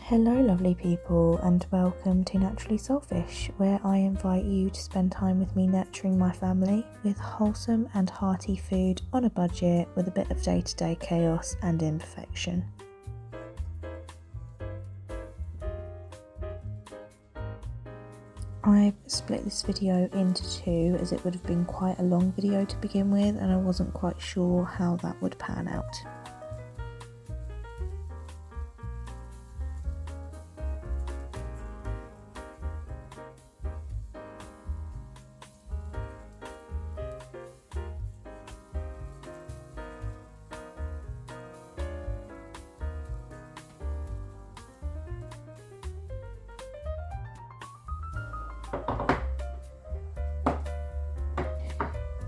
Hello lovely people, and welcome to Naturally Selfish, where I invite you to spend time with me nurturing my family with wholesome and hearty food on a budget with a bit of day-to-day chaos and imperfection. I've split this video into two as it would have been quite a long video to begin with, and I wasn't quite sure how that would pan out.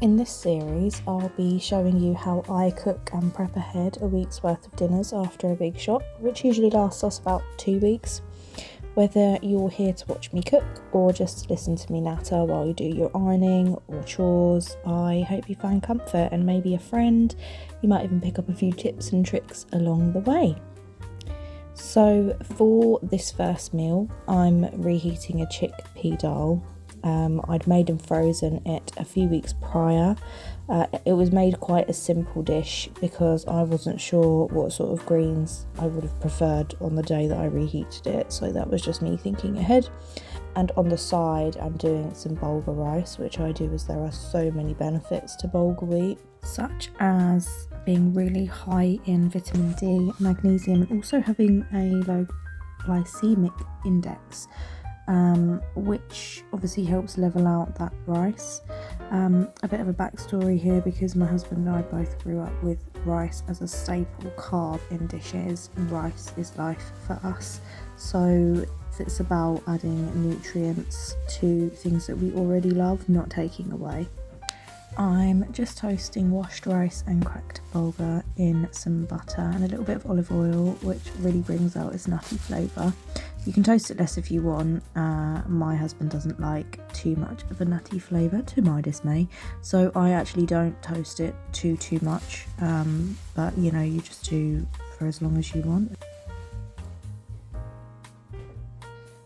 In this series, I'll be showing you how I cook and prep ahead a week's worth of dinners after a big shop, which usually lasts us about 2 weeks. Whether you're here to watch me cook or just listen to me natter while you do your ironing or chores, I hope you find comfort and maybe a friend. You might even pick up a few tips and tricks along the way. So for this first meal, I'm reheating a chickpea dal. I'd made and frozen it a few weeks prior. It was made quite a simple dish because I wasn't sure what sort of greens I would have preferred on the day that I reheated it, so that was just me thinking ahead. And on the side I'm doing some bulgur rice, which I do as there are so many benefits to bulgur wheat, such as being really high in vitamin D, magnesium, and also having a low glycemic index, which obviously helps level out that rice. A bit of a backstory here, because my husband and I both grew up with rice as a staple carb in dishes. Rice is life for us, so it's about adding nutrients to things that we already love, not taking away. I'm just toasting washed rice and cracked bulgur in some butter and a little bit of olive oil, which really brings out its nutty flavour. You can toast it less if you want. My husband doesn't like too much of a nutty flavour, to my dismay, so I actually don't toast it too much, but you know, you just do for as long as you want.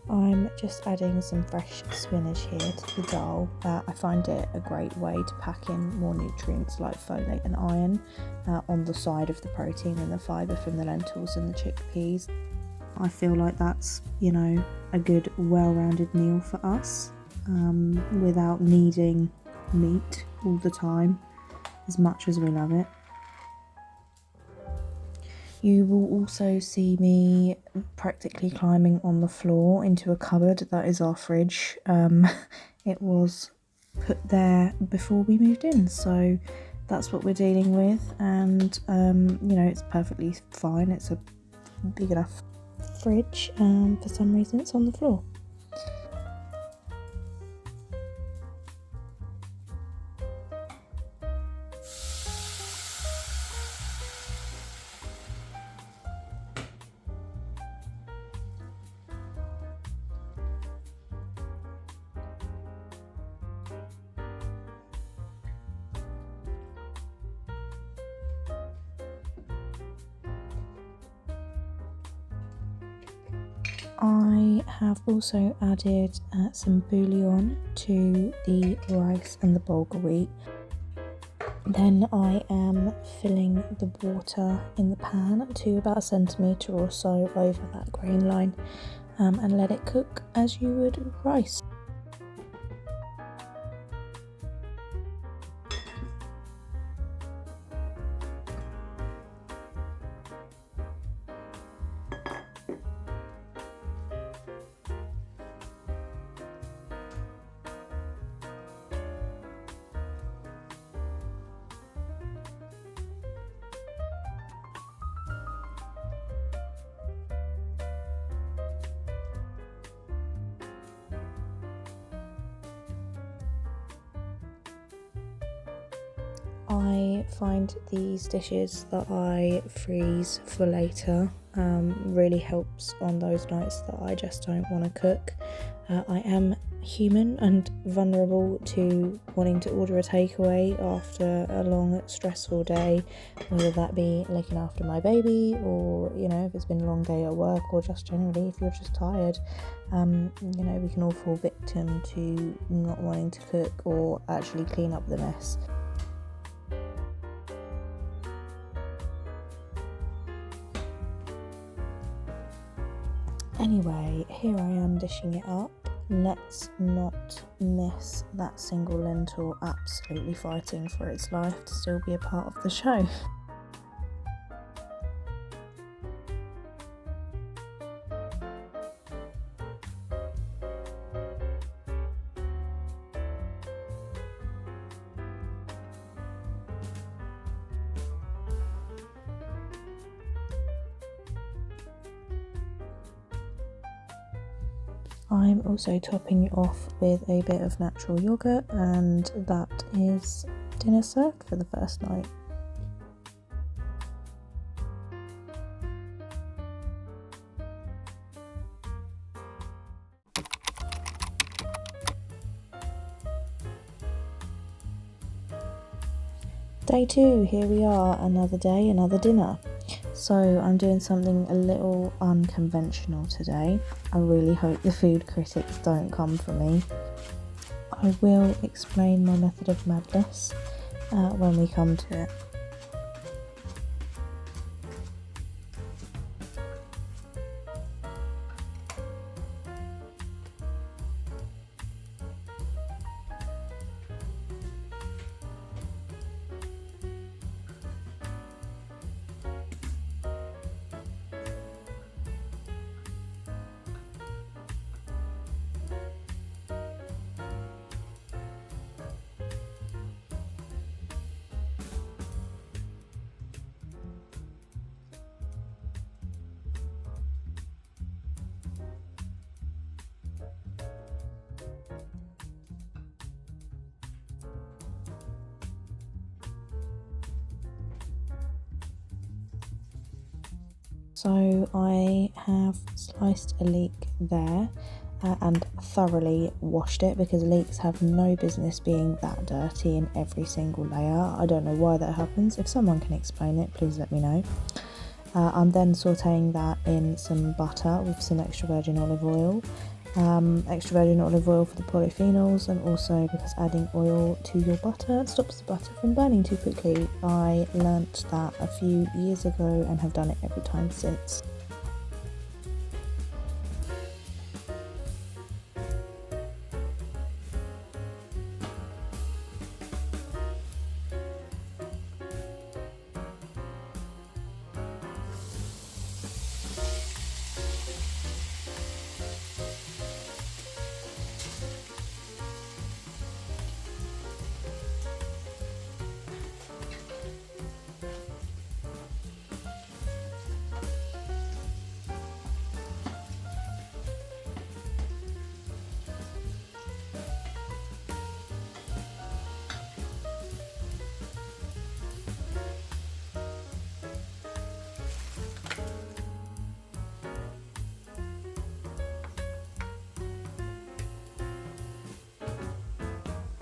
I'm just adding some fresh spinach here to the dal. I find it a great way to pack in more nutrients like folate and iron on the side of the protein and the fibre from the lentils and the chickpeas. I feel like that's, you know, a good well-rounded meal for us, without needing meat all the time, as much as we love it. You will also see me practically climbing on the floor into a cupboard that is our fridge. It was put there before we moved in, so that's what we're dealing with, and you know, it's perfectly fine. It's a big enough fridge, for some reason it's on the floor. I have also added some bouillon to the rice and the bulgur wheat. Then I am filling the water in the pan to about 1 centimetre or so over that grain line, and let it cook as you would rice. I find these dishes that I freeze for later really helps on those nights that I just don't want to cook. I am human and vulnerable to wanting to order a takeaway after a long, stressful day, whether that be looking after my baby or, if it's been a long day at work, or just generally if you're just tired. We can all fall victim to not wanting to cook or actually clean up the mess. Anyway, here I am dishing it up. Let's not miss that single lentil absolutely fighting for its life to still be a part of the show. I'm also topping it off with a bit of natural yogurt, and that is dinner served for the first night. Day 2, here we are, another day, another dinner. So I'm doing something a little unconventional today. I really hope the food critics don't come for me. I will explain my method of madness when we come to it. So I have sliced a leek there and thoroughly washed it, because leeks have no business being that dirty in every single layer. I don't know why that happens. If someone can explain it, please let me know. I'm then sauteing that in some butter with some extra virgin olive oil. Extra virgin olive oil for the polyphenols, and also because adding oil to your butter stops the butter from burning too quickly. I learnt that a few years ago and have done it every time since.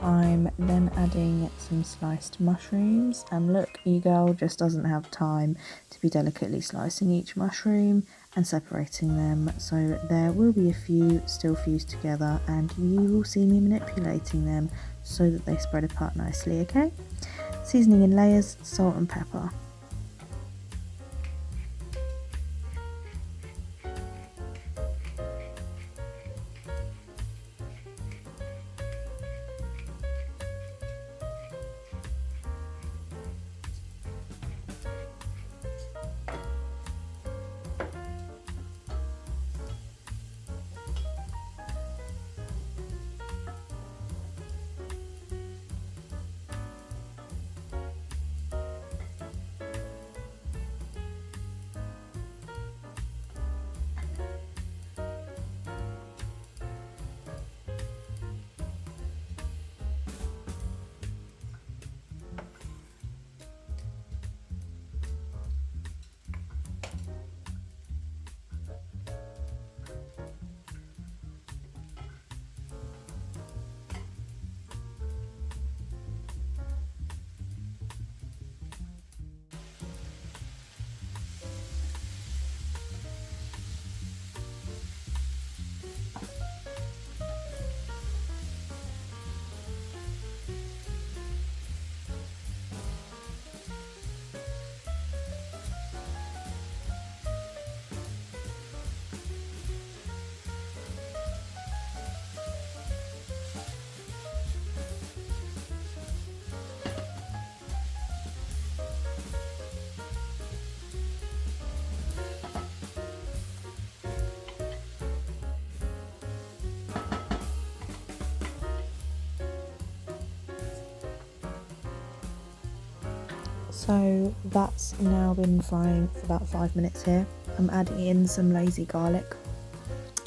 I'm then adding some sliced mushrooms, and look, E-girl just doesn't have time to be delicately slicing each mushroom and separating them, so there will be a few still fused together, and you will see me manipulating them so that they spread apart nicely, okay? Seasoning in layers, salt and pepper. So that's now been frying for about 5 minutes here. I'm adding in some lazy garlic.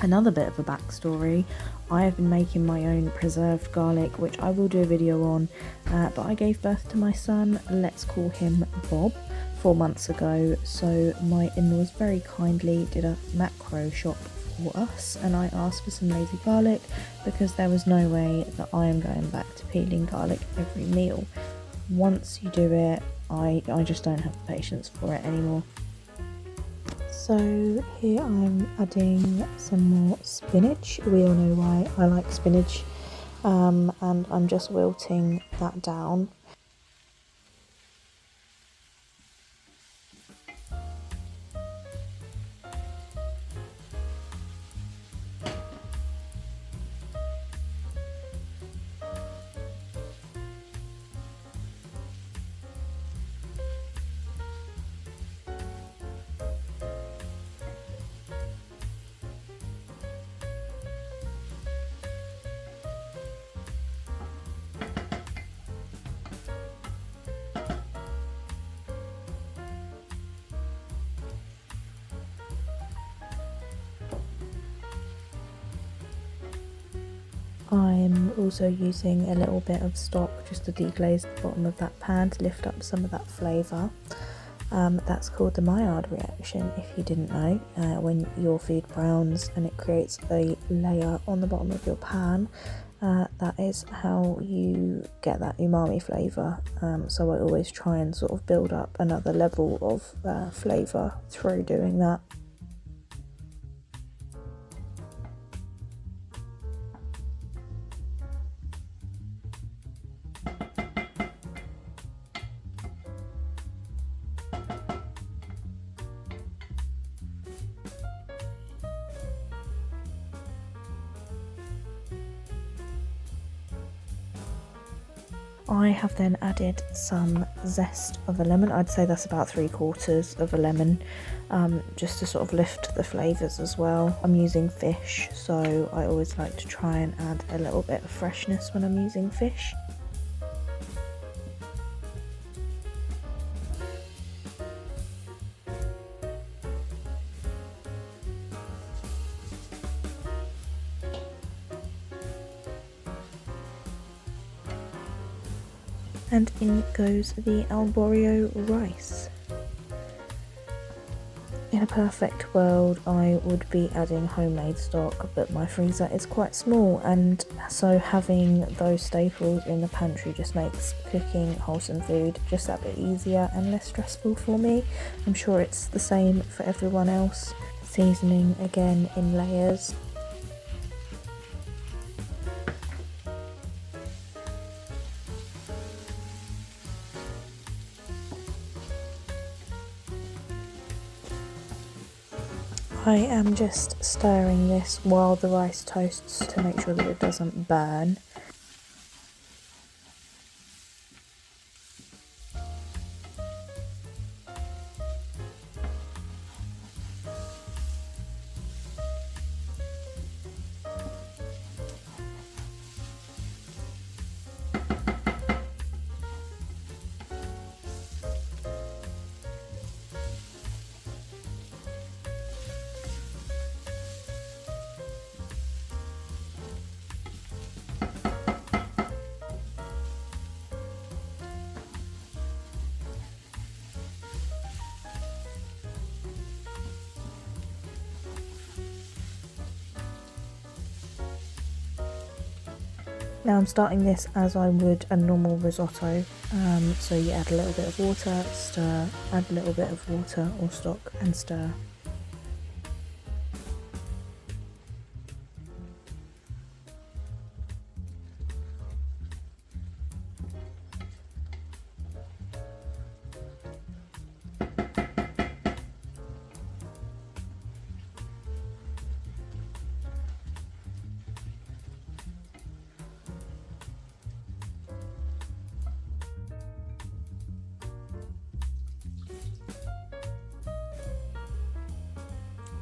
Another bit of a backstory, I have been making my own preserved garlic, which I will do a video on, but I gave birth to my son, let's call him Bob, 4 months ago, so my in-laws very kindly did a macro shop for us, and I asked for some lazy garlic because there was no way that I am going back to peeling garlic every meal. Once you do it, I just don't have the patience for it anymore. So here I'm adding some more spinach. We all know why I like spinach, and I'm just wilting that down. I'm also using a little bit of stock just to deglaze the bottom of that pan to lift up some of that flavour. That's called the Maillard reaction, if you didn't know. When your food browns and it creates a layer on the bottom of your pan, that is how you get that umami flavour. So I always try and sort of build up another level of flavour through doing that. I have then added some zest of a lemon. I'd say that's about 3/4 of a lemon, just to sort of lift the flavours as well. I'm using fish, so I always like to try and add a little bit of freshness when I'm using fish. And in goes the arborio rice. In a perfect world, I would be adding homemade stock, but my freezer is quite small, and so having those staples in the pantry just makes cooking wholesome food just that bit easier and less stressful for me. I'm sure it's the same for everyone else. Seasoning again in layers. I am just stirring this while the rice toasts to make sure that it doesn't burn. Now I'm starting this as I would a normal risotto, so you add a little bit of water, stir, add a little bit of water or stock and stir.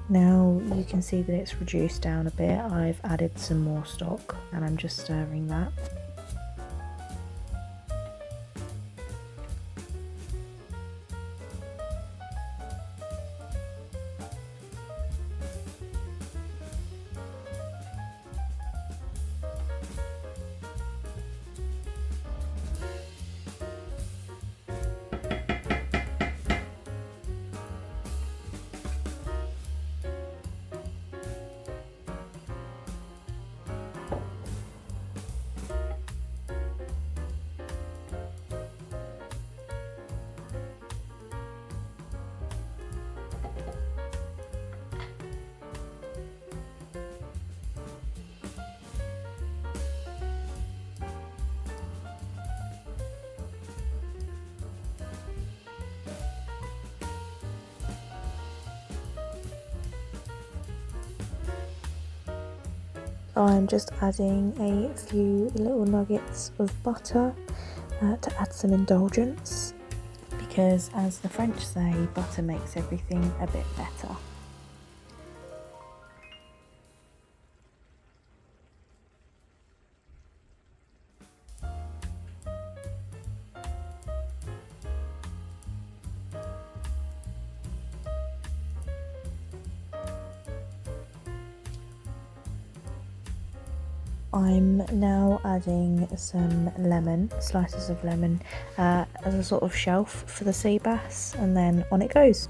Now you can see that it's reduced down a bit. I've added some more stock and I'm just stirring that. I'm just adding a few little nuggets of butter to add some indulgence, because as the French say, butter makes everything a bit better. I'm now adding some lemon, slices of lemon, as a sort of shelf for the sea bass, and then on it goes.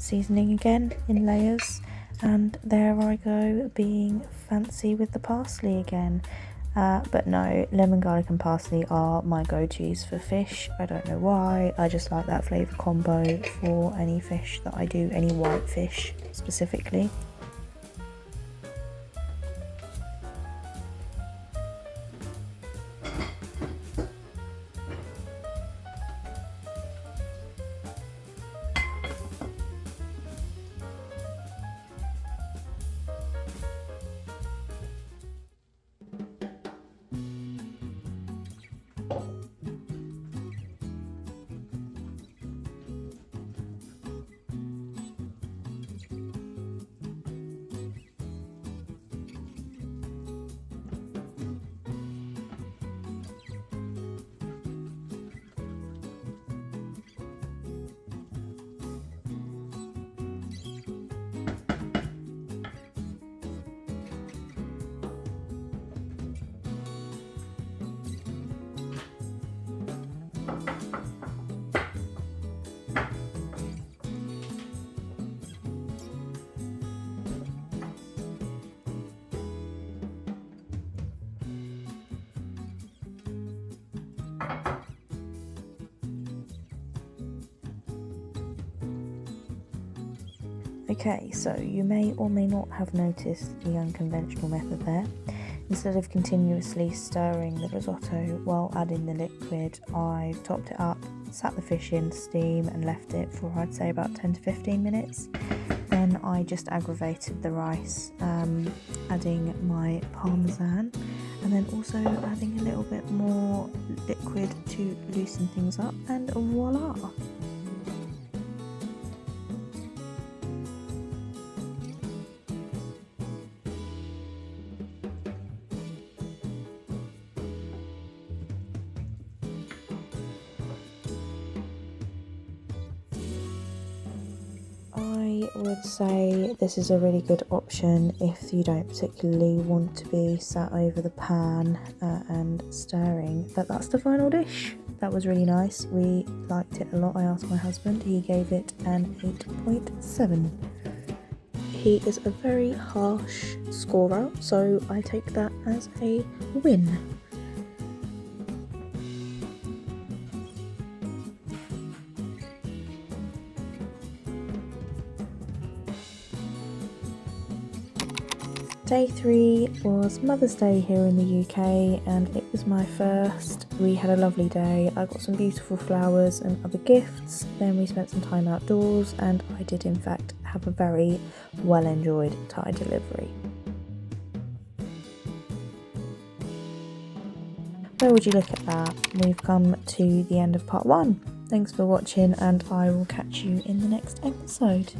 Seasoning again in layers, and there I go, being fancy with the parsley again. But no, lemon, garlic and parsley are my go-tos for fish. I don't know why, I just like that flavour combo for any fish that I do, any white fish specifically. Okay, so you may or may not have noticed the unconventional method there. Instead of continuously stirring the risotto while adding the liquid, I've topped it up, sat the fish in steam and left it for, I'd say, about 10 to 15 minutes. Then I just aggravated the rice, adding my parmesan, and then also adding a little bit more liquid to loosen things up, and voila! I would say this is a really good option if you don't particularly want to be sat over the pan and stirring. But that's the final dish. That was really nice. We liked it a lot. I asked my husband, he gave it an 8.7. He is a very harsh scorer, so I take that as a win. Day 3 was Mother's Day here in the UK, and it was my first. We had a lovely day. I got some beautiful flowers and other gifts. Then we spent some time outdoors, and I did in fact have a very well enjoyed Thai delivery. Where would you look at that? We've come to the end of part 1. Thanks for watching, and I will catch you in the next episode.